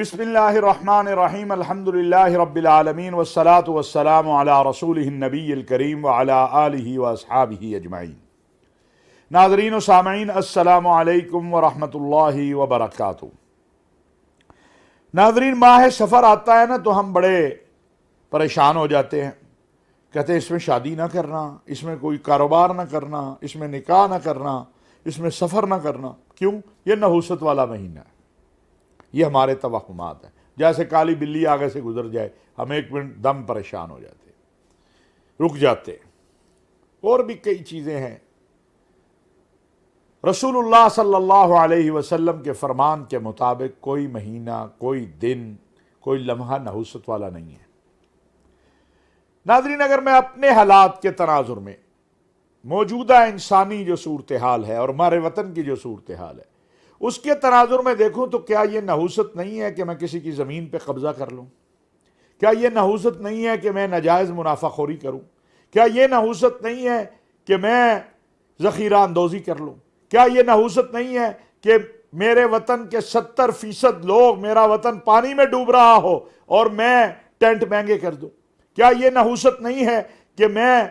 بسم اللہ الرحمن الرحیم الحمدللہ رب العالمین والصلاة والسلام علی رسولہ النبی الکریم وعلی آلہ واصحابہ اجمعین۔ ناظرین و سامعین، السلام علیکم ورحمۃ اللہ وبرکاتہ۔ ناظرین، ماہ سفر آتا ہے نا تو ہم بڑے پریشان ہو جاتے ہیں، کہتے ہیں اس میں شادی نہ کرنا، اس میں کوئی کاروبار نہ کرنا، اس میں نکاح نہ کرنا، اس میں سفر نہ کرنا۔ کیوں؟ یہ نحوست والا مہینہ ہے، یہ ہمارے توہمات ہیں۔ جیسے کالی بلی آگے سے گزر جائے ہم ایک منٹ دم پریشان ہو جاتے، رک جاتے۔ اور بھی کئی چیزیں ہیں۔ رسول اللہ صلی اللہ علیہ وسلم کے فرمان کے مطابق کوئی مہینہ، کوئی دن، کوئی لمحہ نحوست والا نہیں ہے۔ ناظرین، اگر میں اپنے حالات کے تناظر میں موجودہ انسانی جو صورتحال ہے اور ہمارے وطن کی جو صورتحال ہے اس کے تناظر میں دیکھوں تو کیا یہ نحوست نہیں ہے کہ میں کسی کی زمین پہ قبضہ کر لوں؟ کیا یہ نحوست نہیں ہے کہ میں ناجائز منافع خوری کروں؟ کیا یہ نحوست نہیں ہے کہ میں ذخیرہ اندوزی کر لوں؟ کیا یہ نحوست نہیں ہے کہ میرے وطن کے 70% لوگ، میرا وطن پانی میں ڈوب رہا ہو اور میں ٹینٹ مہنگے کر دوں؟ کیا یہ نحوست نہیں ہے کہ میں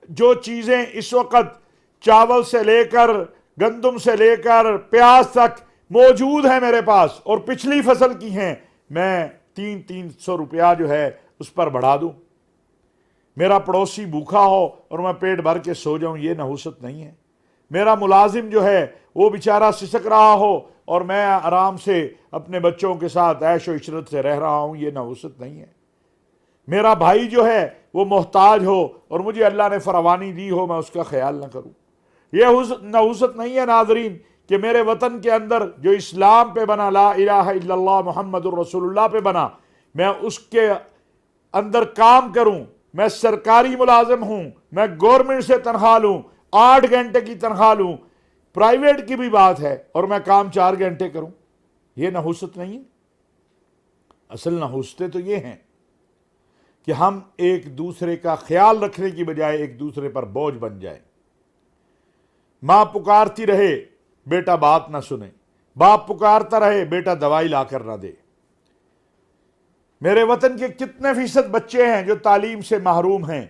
جو چیزیں اس وقت چاول سے لے کر، گندم سے لے کر، پیاز تک موجود ہیں میرے پاس اور پچھلی فصل کی ہیں، میں 300 روپیہ جو ہے اس پر بڑھا دوں؟ میرا پڑوسی بھوکا ہو اور میں پیٹ بھر کے سو جاؤں، یہ نحوست نہیں ہے؟ میرا ملازم جو ہے وہ بیچارہ سسک رہا ہو اور میں آرام سے اپنے بچوں کے ساتھ عیش و عشرت سے رہ رہا ہوں، یہ نحوست نہیں ہے؟ میرا بھائی جو ہے وہ محتاج ہو اور مجھے اللہ نے فراوانی دی ہو، میں اس کا خیال نہ کروں، یہ نحوست نہیں ہے؟ ناظرین، کہ میرے وطن کے اندر جو اسلام پہ بنا، لا الہ الا اللہ محمد الرسول اللہ پہ بنا، میں اس کے اندر کام کروں۔ میں سرکاری ملازم ہوں، میں گورنمنٹ سے تنخواہ لوں، 8 گھنٹے کی تنخواہ لوں، پرائیویٹ کی بھی بات ہے، اور میں کام 4 گھنٹے کروں، یہ نحوست نہیں ہے؟ اصل نحوستیں تو یہ ہیں کہ ہم ایک دوسرے کا خیال رکھنے کی بجائے ایک دوسرے پر بوجھ بن جائیں۔ ماں پکارتی رہے بیٹا بات نہ سنے، باپ پکارتا رہے بیٹا دوائی لا کر نہ دے۔ میرے وطن کے کتنے فیصد بچے ہیں جو تعلیم سے محروم ہیں،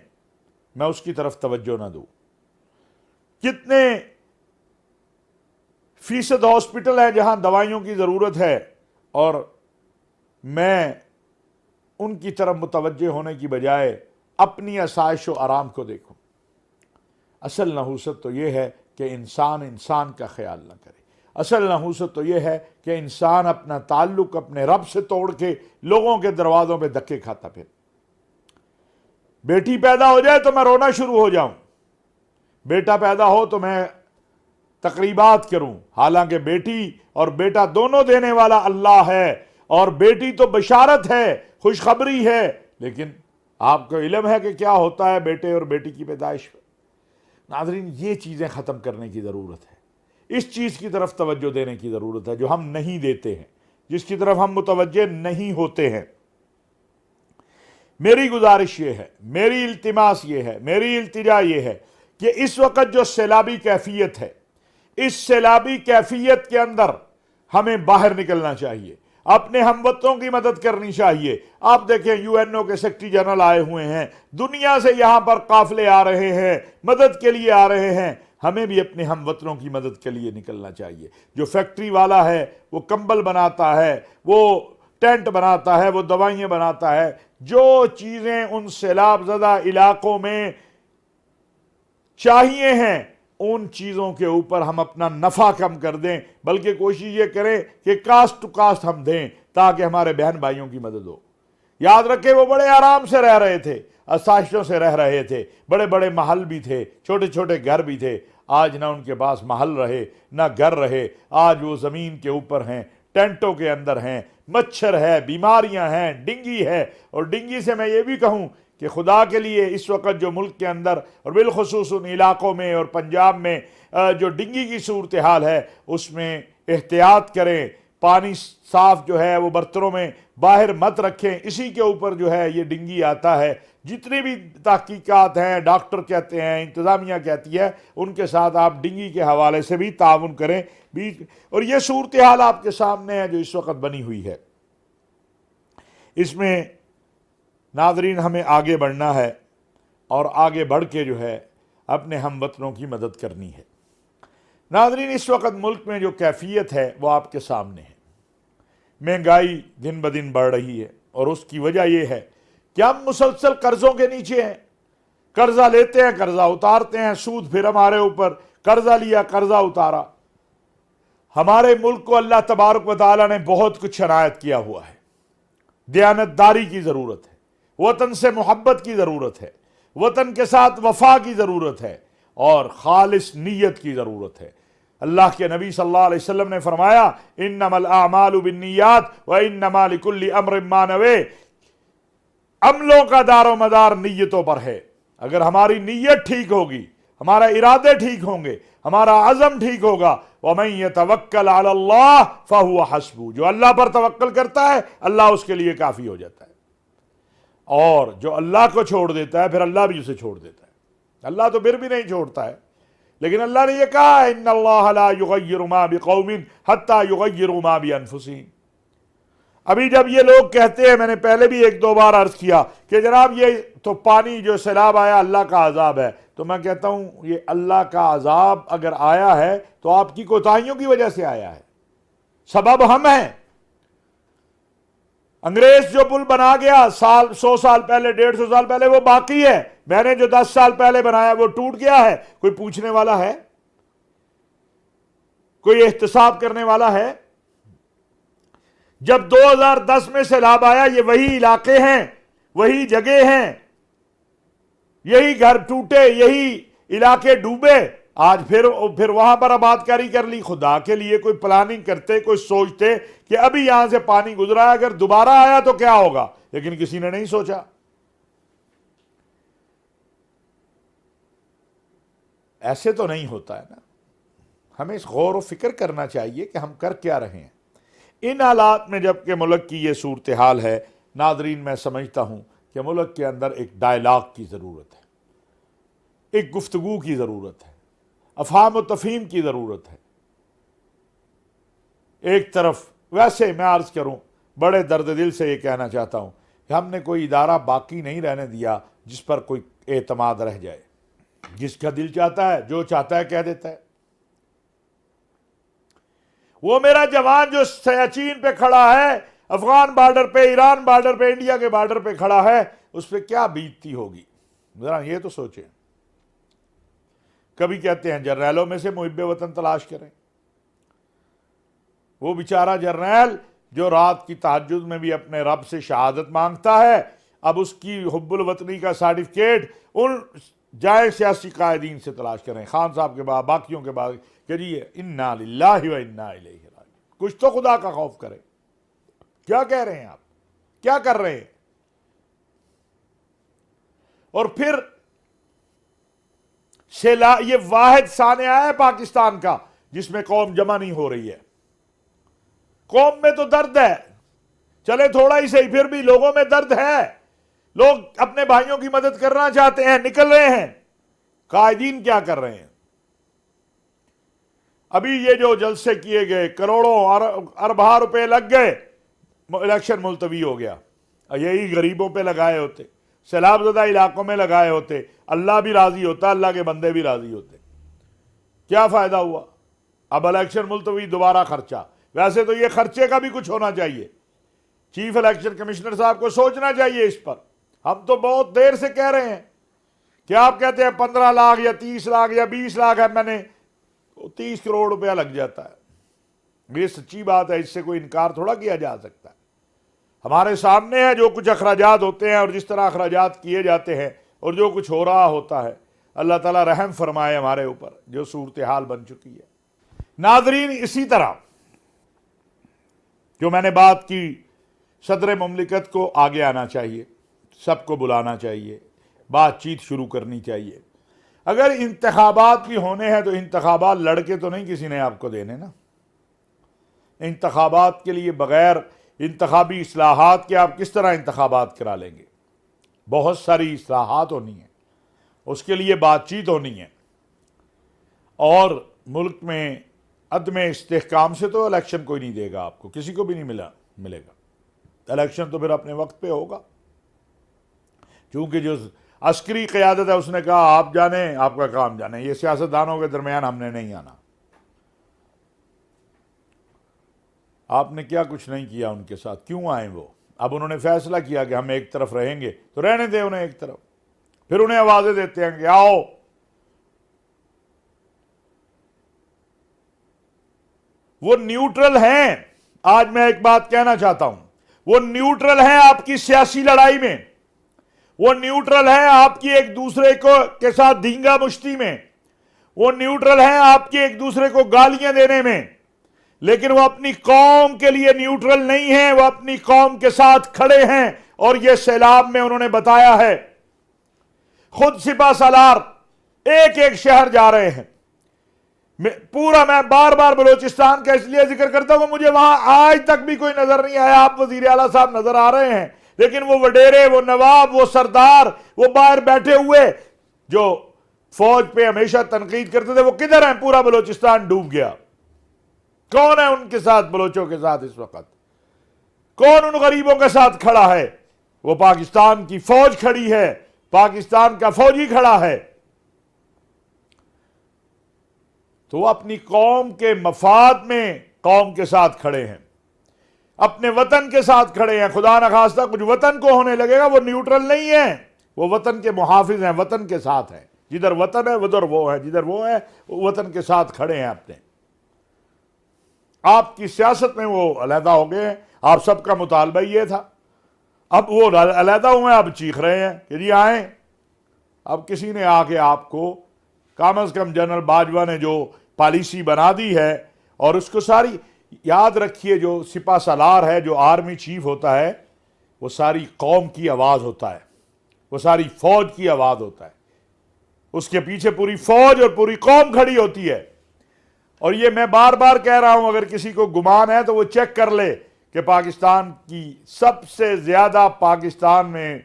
میں اس کی طرف توجہ نہ دوں؟ کتنے فیصد ہاسپٹل ہیں جہاں دوائیوں کی ضرورت ہے اور میں ان کی طرف متوجہ ہونے کی بجائے اپنی آسائش و آرام کو دیکھوں؟ اصل نحوست تو یہ ہے کہ انسان کا خیال نہ کرے۔ اصل نحوست تو یہ ہے کہ انسان اپنا تعلق اپنے رب سے توڑ کے لوگوں کے دروازوں پہ دھکے کھاتا پھر۔ بیٹی پیدا ہو جائے تو میں رونا شروع ہو جاؤں، بیٹا پیدا ہو تو میں تقریبات کروں، حالانکہ بیٹی اور بیٹا دونوں دینے والا اللہ ہے، اور بیٹی تو بشارت ہے، خوشخبری ہے، لیکن آپ کو علم ہے کہ کیا ہوتا ہے بیٹے اور بیٹی کی پیدائش پر؟ ناظرین، یہ چیزیں ختم کرنے کی ضرورت ہے، اس چیز کی طرف توجہ دینے کی ضرورت ہے جو ہم نہیں دیتے ہیں، جس کی طرف ہم متوجہ نہیں ہوتے ہیں۔ میری گزارش یہ ہے، میری التماس یہ ہے، میری التجا یہ ہے کہ اس وقت جو سیلابی کیفیت ہے، اس سیلابی کیفیت کے اندر ہمیں باہر نکلنا چاہیے، اپنے ہموطنوں کی مدد کرنی چاہیے۔ آپ دیکھیں UNO کے سیکرٹری جنرل آئے ہوئے ہیں، دنیا سے یہاں پر قافلے آ رہے ہیں، مدد کے لیے آ رہے ہیں۔ ہمیں بھی اپنے ہم وطنوں کی مدد کے لیے نکلنا چاہیے۔ جو فیکٹری والا ہے وہ کمبل بناتا ہے، وہ ٹینٹ بناتا ہے، وہ دوائیاں بناتا ہے، جو چیزیں ان سیلاب زدہ علاقوں میں چاہیے ہیں ان چیزوں کے اوپر ہم اپنا نفع کم کر دیں، بلکہ کوشش یہ کریں کہ کاسٹ ٹو کاسٹ ہم دیں تاکہ ہمارے بہن بھائیوں کی مدد ہو۔ یاد رکھیں، وہ بڑے آرام سے رہ رہے تھے، آسائشوں سے رہ رہے تھے، بڑے بڑے محل بھی تھے، چھوٹے چھوٹے گھر بھی تھے۔ آج نہ ان کے پاس محل رہے نہ گھر رہے، آج وہ زمین کے اوپر ہیں، ٹینٹوں کے اندر ہیں، مچھر ہے، بیماریاں ہیں، ڈنگی ہے۔ اور ڈنگی سے میں یہ بھی کہوں کہ خدا کے لیے اس وقت جو ملک کے اندر اور بالخصوص ان علاقوں میں اور پنجاب میں جو ڈنگی کی صورتحال ہے اس میں احتیاط کریں، پانی صاف جو ہے وہ برتنوں میں باہر مت رکھیں، اسی کے اوپر جو ہے یہ ڈنگی آتا ہے۔ جتنی بھی تحقیقات ہیں، ڈاکٹر کہتے ہیں، انتظامیہ کہتی ہے، ان کے ساتھ آپ ڈنگی کے حوالے سے بھی تعاون کریں۔ اور یہ صورتحال آپ کے سامنے ہے جو اس وقت بنی ہوئی ہے۔ اس میں ناظرین ہمیں آگے بڑھنا ہے اور آگے بڑھ کے جو ہے اپنے ہم وطنوں کی مدد کرنی ہے۔ ناظرین اس وقت ملک میں جو کیفیت ہے وہ آپ کے سامنے ہے۔ مہنگائی دن بدن بڑھ رہی ہے اور اس کی وجہ یہ ہے کہ ہم مسلسل قرضوں کے نیچے ہیں۔ قرضہ لیتے ہیں، قرضہ اتارتے ہیں، سود پھر ہمارے اوپر، قرضہ لیا، قرضہ اتارا۔ ہمارے ملک کو اللہ تبارک و تعالیٰ نے بہت کچھ عنایت کیا ہوا ہے۔ دیانتداری کی ضرورت ہے، وطن سے محبت کی ضرورت ہے، وطن کے ساتھ وفا کی ضرورت ہے اور خالص نیت کی ضرورت ہے۔ اللہ کے نبی صلی اللہ علیہ وسلم نے فرمایا انما الاعمال بالنیات وانما لکل امر ما نوی، عملوں کا دار و مدار نیتوں پر ہے۔ اگر ہماری نیت ٹھیک ہوگی، ہمارا ارادے ٹھیک ہوں گے، ہمارا عزم ٹھیک ہوگا، وَمَن يَتَوَكَّلْ عَلَى اللَّهِ فَهُوَ حَسْبُهُ، جو اللہ پر توکل کرتا ہے اللہ اس کے لیے کافی ہو جاتا ہے، اور جو اللہ کو چھوڑ دیتا ہے پھر اللہ بھی اسے چھوڑ دیتا ہے۔ اللہ تو پھر بھی نہیں چھوڑتا ہے، لیکن اللہ نے یہ کہا ان اللہ لا یغیر ما بقوم حتی یغیروا ما بانفسہم۔ ابھی جب یہ لوگ کہتے ہیں، میں نے پہلے بھی ایک دو بار عرض کیا کہ جناب یہ تو پانی جو سیلاب آیا اللہ کا عذاب ہے، تو میں کہتا ہوں یہ اللہ کا عذاب اگر آیا ہے تو آپ کی کوتاہیوں کی وجہ سے آیا ہے، سبب ہم ہیں۔ انگریز جو پل بنا گیا 100 سال پہلے، 150 سال پہلے، وہ باقی ہے۔ میں نے جو 10 سال پہلے بنایا وہ ٹوٹ گیا ہے، کوئی پوچھنے والا ہے؟ کوئی احتساب کرنے والا ہے؟ جب 2010 میں سیلاب آیا یہ وہی علاقے ہیں، وہی جگہ ہیں، یہی گھر ٹوٹے، یہی علاقے ڈوبے، آج پھر وہاں پر آباد کاری کر لی۔ خدا کے لیے کوئی پلاننگ کرتے، کوئی سوچتے کہ ابھی یہاں سے پانی گزرا ہے، اگر دوبارہ آیا تو کیا ہوگا، لیکن کسی نے نہیں سوچا۔ ایسے تو نہیں ہوتا ہے نا، ہمیں اس غور و فکر کرنا چاہیے کہ ہم کر کیا رہے ہیں۔ ان حالات میں جب کہ ملک کی یہ صورتحال ہے ناظرین، میں سمجھتا ہوں کہ ملک کے اندر ایک ڈائلاگ کی ضرورت ہے، ایک گفتگو کی ضرورت ہے، افہام و تفہیم کی ضرورت ہے۔ ایک طرف ویسے میں عرض کروں، بڑے درد دل سے یہ کہنا چاہتا ہوں کہ ہم نے کوئی ادارہ باقی نہیں رہنے دیا جس پر کوئی اعتماد رہ جائے۔ جس کا دل چاہتا ہے، جو چاہتا ہے کہہ دیتا ہے۔ وہ میرا جوان جو سیاچین پہ کھڑا ہے، افغان بارڈر پہ، ایران بارڈر پہ، انڈیا کے بارڈر پہ کھڑا ہے، اس پہ کیا بیتتی ہوگی، ذرا یہ تو سوچیں۔ کبھی کہتے ہیں جرنیلوں میں سے محب وطن تلاش کریں۔ وہ بیچارہ جرنیل جو رات کی تہجد میں بھی اپنے رب سے شہادت مانگتا ہے، اب اس کی حب الوطنی کا سرٹیفکیٹ ان جائے سیاسی قائدین سے تلاش کریں، خان صاحب کے بعد، باقیوں کے بعد، کہ جی انا للہ و انا الیہ راجعون۔ کچھ تو خدا کا خوف کریں۔ کیا کہہ رہے ہیں آپ؟ کیا کر رہے ہیں؟ اور پھر یہ واحد سانحہ ہے پاکستان کا جس میں قوم جمع نہیں ہو رہی ہے۔ قوم میں تو درد ہے، چلے تھوڑا ہی صحیح، پھر بھی لوگوں میں درد ہے۔ لوگ اپنے بھائیوں کی مدد کرنا چاہتے ہیں، نکل رہے ہیں۔ قائدین کیا کر رہے ہیں؟ ابھی یہ جو جلسے کیے گئے، کروڑوں اربہ روپے لگ گئے، الیکشن ملتوی ہو گیا۔ یہی غریبوں پہ لگائے ہوتے، سیلاب زدہ علاقوں میں لگائے ہوتے، اللہ بھی راضی ہوتا، اللہ کے بندے بھی راضی ہوتے، کیا فائدہ ہوا؟ اب الیکشن ملتوی، دوبارہ خرچہ۔ ویسے تو یہ خرچے کا بھی کچھ ہونا چاہیے، چیف الیکشن کمشنر صاحب کو سوچنا چاہیے اس پر۔ ہم تو بہت دیر سے کہہ رہے ہیں کہ آپ کہتے ہیں 15 لاکھ یا 30 لاکھ یا 20 لاکھ ہے، میں نے 30 کروڑ روپیہ لگ جاتا ہے۔ یہ سچی بات ہے، اس سے کوئی انکار تھوڑا کیا جا سکتا ہے۔ ہمارے سامنے ہے جو کچھ اخراجات ہوتے ہیں اور جس طرح اخراجات کیے جاتے ہیں اور جو کچھ ہو رہا ہوتا ہے۔ اللہ تعالیٰ رحم فرمائے ہمارے اوپر جو صورتحال بن چکی ہے۔ ناظرین، اسی طرح جو میں نے بات کی، صدر مملکت کو آگے آنا چاہیے، سب کو بلانا چاہیے، بات چیت شروع کرنی چاہیے۔ اگر انتخابات بھی ہونے ہیں تو انتخابات لڑکے تو نہیں کسی نے آپ کو دینے نا۔ انتخابات کے لیے بغیر انتخابی اصلاحات کے آپ کس طرح انتخابات کرا لیں گے؟ بہت ساری اصلاحات ہونی ہیں، اس کے لیے بات چیت ہونی ہے، اور ملک میں عدم استحکام سے تو الیکشن کوئی نہیں دے گا آپ کو، کسی کو بھی نہیں ملے گا۔ الیکشن تو پھر اپنے وقت پہ ہوگا، چونکہ جو عسکری قیادت ہے اس نے کہا آپ جانیں، آپ کا کام جانیں، یہ سیاستدانوں کے درمیان ہم نے نہیں آنا۔ آپ نے کیا کچھ نہیں کیا ان کے ساتھ، کیوں آئیں وہ؟ اب انہوں نے فیصلہ کیا کہ ہم ایک طرف رہیں گے تو رہنے دیں انہیں ایک طرف، پھر انہیں آوازیں دیتے ہیں کہ آؤ۔ وہ نیوٹرل ہیں، آج میں ایک بات کہنا چاہتا ہوں، وہ نیوٹرل ہیں آپ کی سیاسی لڑائی میں، وہ نیوٹرل ہیں آپ کی ایک دوسرے کے ساتھ دھینگا مشتی میں، وہ نیوٹرل ہیں آپ کی ایک دوسرے کو گالیاں دینے میں، لیکن وہ اپنی قوم کے لیے نیوٹرل نہیں ہیں، وہ اپنی قوم کے ساتھ کھڑے ہیں۔ اور یہ سیلاب میں انہوں نے بتایا ہے، خود سپہ سالار ایک ایک شہر جا رہے ہیں پورا۔ میں بار بار بلوچستان کا اس لیے ذکر کرتا ہوں کہ مجھے وہاں آج تک بھی کوئی نظر نہیں آیا۔ آپ وزیر اعلیٰ صاحب نظر آ رہے ہیں، لیکن وہ وڈیرے، وہ نواب، وہ سردار، وہ باہر بیٹھے ہوئے جو فوج پہ ہمیشہ تنقید کرتے تھے، وہ کدھر ہیں؟ پورا بلوچستان ڈوب گیا۔ کون ہے ان کے ساتھ، بلوچوں کے ساتھ اس وقت؟ کون ان غریبوں کے ساتھ کھڑا ہے؟ وہ پاکستان کی فوج کھڑی ہے، پاکستان کا فوجی کھڑا ہے۔ تو وہ اپنی قوم کے مفاد میں قوم کے ساتھ کھڑے ہیں، اپنے وطن کے ساتھ کھڑے ہیں۔ خدا نخواستہ کچھ وطن کو ہونے لگے گا، وہ نیوٹرل نہیں ہیں، وہ وطن کے محافظ ہیں، وطن کے ساتھ ہیں۔ جدھر وطن ہے ادھر وہ ہے، جدھر وہ ہے وہ وطن کے ساتھ کھڑے ہیں اپنے۔ آپ کی سیاست میں وہ علیحدہ ہو گئے ہیں، آپ سب کا مطالبہ یہ تھا، اب وہ علیحدہ ہوئے ہیں، اب چیخ رہے ہیں کہ جی آئیں۔ اب کسی نے آ کے آپ کو، کم از کم جنرل باجوہ نے جو پالیسی بنا دی ہے، اور اس کو ساری یاد رکھیے، جو سپہ سالار ہے، جو آرمی چیف ہوتا ہے، وہ ساری قوم کی آواز ہوتا ہے، وہ ساری فوج کی آواز ہوتا ہے، اس کے پیچھے پوری فوج اور پوری قوم کھڑی ہوتی ہے۔ اور یہ میں بار بار کہہ رہا ہوں، اگر کسی کو گمان ہے تو وہ چیک کر لے کہ پاکستان کی سب سے زیادہ پاکستان میں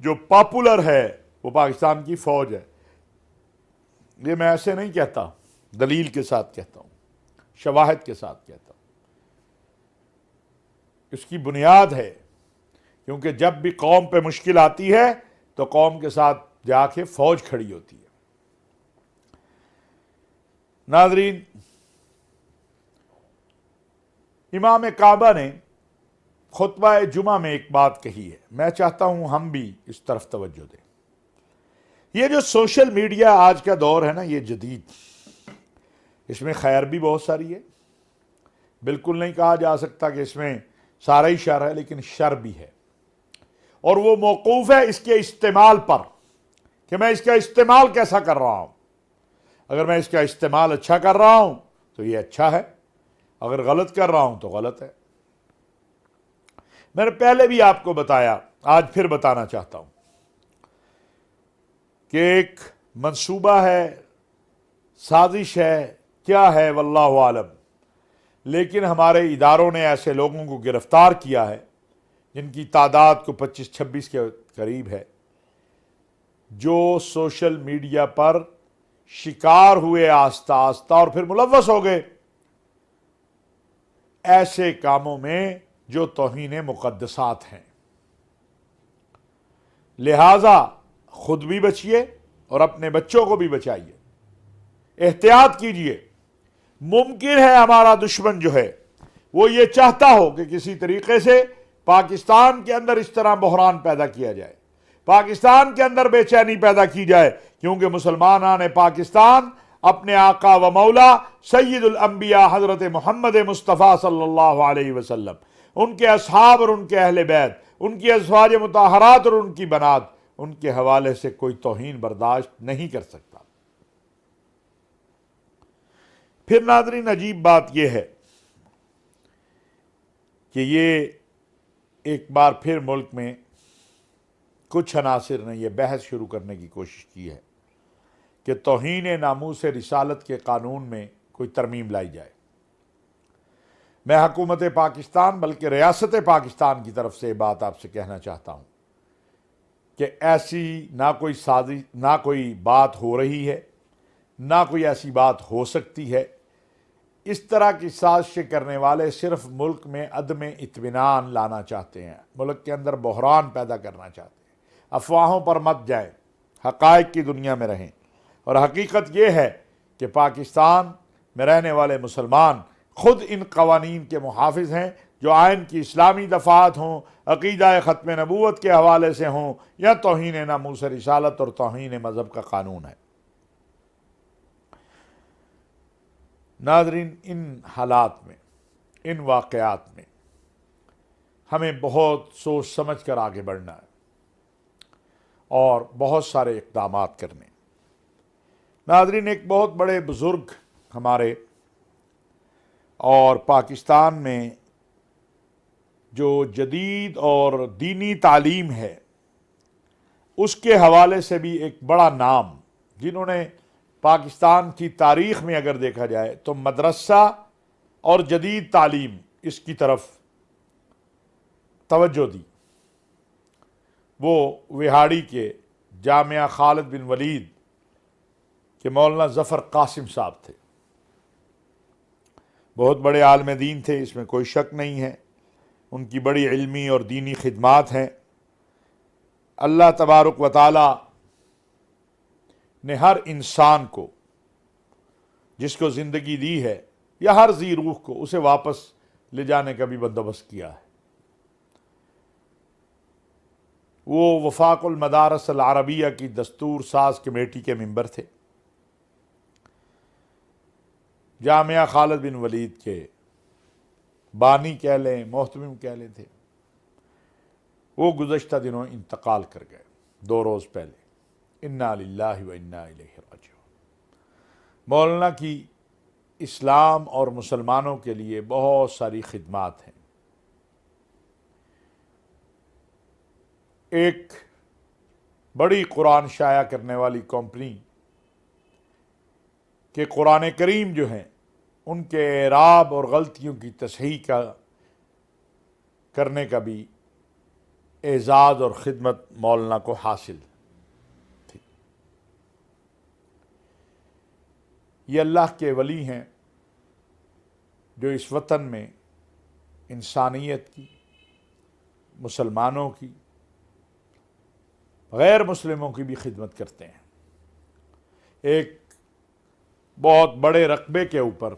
جو پاپولر ہے وہ پاکستان کی فوج ہے۔ یہ میں ایسے نہیں کہتا، دلیل کے ساتھ کہتا ہوں، شواہد کے ساتھ کہتا ہوں۔ اس کی بنیاد ہے، کیونکہ جب بھی قوم پہ مشکل آتی ہے تو قوم کے ساتھ جا کے فوج کھڑی ہوتی ہے۔ ناظرین، امام کعبہ نے خطبہ جمعہ میں ایک بات کہی ہے، میں چاہتا ہوں ہم بھی اس طرف توجہ دیں۔ یہ جو سوشل میڈیا آج کا دور ہے نا، یہ جدید، اس میں خیر بھی بہت ساری ہے، بالکل نہیں کہا جا سکتا کہ اس میں سارا ہی شر ہے، لیکن شر بھی ہے، اور وہ موقوف ہے اس کے استعمال پر کہ میں اس کا استعمال کیسا کر رہا ہوں۔ اگر میں اس کا استعمال اچھا کر رہا ہوں تو یہ اچھا ہے، اگر غلط کر رہا ہوں تو غلط ہے۔ میں نے پہلے بھی آپ کو بتایا، آج پھر بتانا چاہتا ہوں کہ ایک منصوبہ ہے، سازش ہے، کیا ہے واللہ عالم، لیکن ہمارے اداروں نے ایسے لوگوں کو گرفتار کیا ہے جن کی تعداد کو 25-26 کے قریب ہے، جو سوشل میڈیا پر شکار ہوئے آہستہ آہستہ اور پھر ملوث ہو گئے ایسے کاموں میں جو توہین مقدسات ہیں۔ لہذا خود بھی بچیے اور اپنے بچوں کو بھی بچائیے، احتیاط کیجیے۔ ممکن ہے ہمارا دشمن جو ہے وہ یہ چاہتا ہو کہ کسی طریقے سے پاکستان کے اندر اس طرح بحران پیدا کیا جائے، پاکستان کے اندر بے چینی پیدا کی جائے، کیونکہ مسلمانان پاکستان اپنے آقا و مولا سید الانبیاء حضرت محمد مصطفیٰ صلی اللہ علیہ وسلم، ان کے اصحاب اور ان کے اہل بیت، ان کی ازواج مطہرات اور ان کی بنات، ان کے حوالے سے کوئی توہین برداشت نہیں کر سکتا۔ پھر ناظرین، عجیب بات یہ ہے کہ یہ ایک بار پھر ملک میں کچھ عناصر نے یہ بحث شروع کرنے کی کوشش کی ہے کہ توہین ناموس رسالت کے قانون میں کوئی ترمیم لائی جائے۔ میں حکومت پاکستان بلکہ ریاست پاکستان کی طرف سے یہ بات آپ سے کہنا چاہتا ہوں کہ ایسی نہ کوئی سازش، نہ کوئی بات ہو رہی ہے، نہ کوئی ایسی بات ہو سکتی ہے۔ اس طرح کی سازشیں کرنے والے صرف ملک میں عدم اطمینان لانا چاہتے ہیں، ملک کے اندر بحران پیدا کرنا چاہتے ہیں۔ افواہوں پر مت جائیں، حقائق کی دنیا میں رہیں، اور حقیقت یہ ہے کہ پاکستان میں رہنے والے مسلمان خود ان قوانین کے محافظ ہیں، جو آئین کی اسلامی دفعات ہوں، عقیدہ ختم نبوت کے حوالے سے ہوں، یا توہین ناموس رسالت اور توہین مذہب کا قانون ہے۔ ناظرین، ان حالات میں، ان واقعات میں ہمیں بہت سوچ سمجھ کر آگے بڑھنا ہے اور بہت سارے اقدامات کرنے۔ ناظرین، ایک بہت بڑے بزرگ ہمارے اور پاکستان میں جو جدید اور دینی تعلیم ہے اس کے حوالے سے بھی ایک بڑا نام، جنہوں نے پاکستان کی تاریخ میں اگر دیکھا جائے تو مدرسہ اور جدید تعلیم اس کی طرف توجہ دی، وہ وہاڑی کے جامعہ خالد بن ولید کے مولانا ظفر قاسم صاحب تھے۔ بہت بڑے عالم دین تھے، اس میں کوئی شک نہیں ہے، ان کی بڑی علمی اور دینی خدمات ہیں۔ اللہ تبارک و تعالی نے ہر انسان کو جس کو زندگی دی ہے، یا ہر ذی روح کو، اسے واپس لے جانے کا بھی بندوبست کیا ہے۔ وہ وفاق المدارس العربیہ کی دستور ساز کمیٹی کے ممبر تھے، جامعہ خالد بن ولید کے بانی کہہ لیں، محتمم کہہ لیں تھے۔ وہ گزشتہ دنوں انتقال کر گئے، 2 روز پہلے۔ انا للہ و انا الیہ راجعون۔ مولانا کی اسلام اور مسلمانوں کے لیے بہت ساری خدمات ہیں۔ ایک بڑی قرآن شائع کرنے والی کمپنی کہ قرآن کریم جو ہیں ان کے اعراب اور غلطیوں کی تصحیح کرنے کا بھی اعزاز اور خدمت مولانا کو حاصل تھی۔ یہ اللہ کے ولی ہیں جو اس وطن میں انسانیت کی، مسلمانوں کی، غیر مسلموں کی بھی خدمت کرتے ہیں۔ ایک بہت بڑے رقبے کے اوپر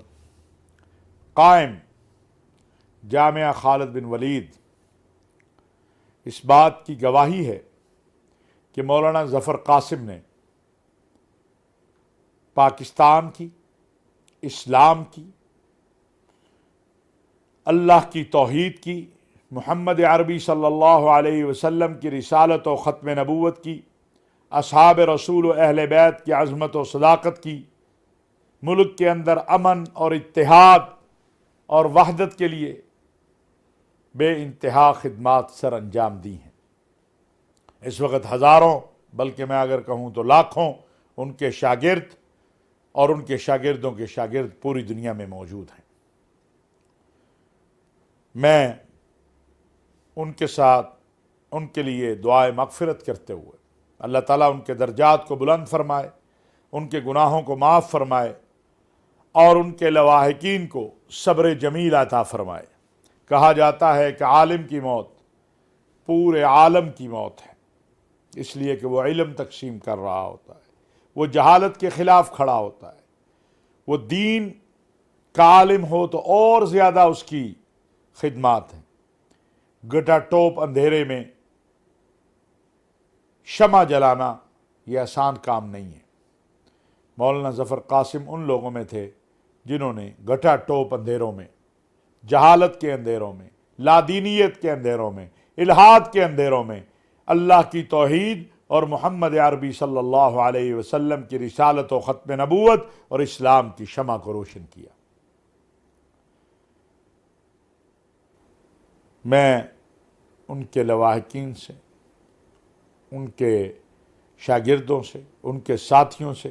قائم جامعہ خالد بن ولید اس بات کی گواہی ہے کہ مولانا ظفر قاسم نے پاکستان کی، اسلام کی، اللہ کی توحید کی، محمد عربی صلی اللہ علیہ وسلم کی رسالت و ختم نبوت کی، اصحاب رسول و اہل بیت کی عظمت و صداقت کی، ملک کے اندر امن اور اتحاد اور وحدت کے لیے بے انتہا خدمات سر انجام دی ہیں۔ اس وقت ہزاروں، بلکہ میں اگر کہوں تو لاکھوں ان کے شاگرد اور ان کے شاگردوں کے شاگرد پوری دنیا میں موجود ہیں۔ میں ان کے ساتھ ان کے لیے دعائے مغفرت کرتے ہوئے اللہ تعالیٰ ان کے درجات کو بلند فرمائے، ان کے گناہوں کو معاف فرمائے اور ان کے لواحقین کو صبر جمیل عطا فرمائے۔ کہا جاتا ہے کہ عالم کی موت پورے عالم کی موت ہے، اس لیے کہ وہ علم تقسیم کر رہا ہوتا ہے، وہ جہالت کے خلاف کھڑا ہوتا ہے، وہ دین کا عالم ہو تو اور زیادہ اس کی خدمات ہیں۔ گٹا ٹوپ اندھیرے میں شمع جلانا یہ آسان کام نہیں ہے۔ مولانا ظفر قاسم ان لوگوں میں تھے جنہوں نے گٹا ٹوپ اندھیروں میں، جہالت کے اندھیروں میں، لادینیت کے اندھیروں میں، الحاد کے اندھیروں میں اللہ کی توحید اور محمد عربی صلی اللہ علیہ وسلم کی رسالت و ختم نبوت اور اسلام کی شمع کو روشن کیا۔ میں ان کے لواحقین سے، ان کے شاگردوں سے، ان کے ساتھیوں سے،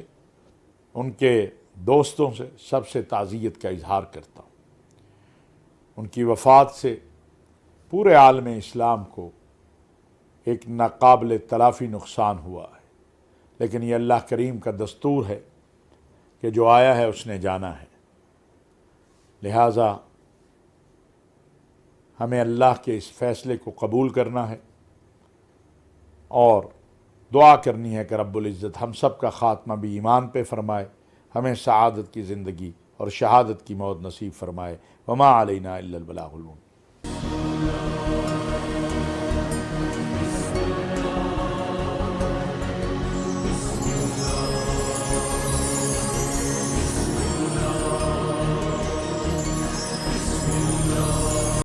ان کے دوستوں سے سب سے تعزیت کا اظہار کرتا ہوں۔ ان کی وفات سے پورے عالم اسلام کو ایک ناقابل تلافی نقصان ہوا ہے، لیکن یہ اللہ کریم کا دستور ہے کہ جو آیا ہے اس نے جانا ہے۔ لہٰذا ہمیں اللہ کے اس فیصلے کو قبول کرنا ہے اور دعا کرنی ہے کہ رب العزت ہم سب کا خاتمہ بھی ایمان پہ فرمائے، ہمیں سعادت کی زندگی اور شہادت کی موت نصیب فرمائے۔ وما علینا الا البلاغ المبین۔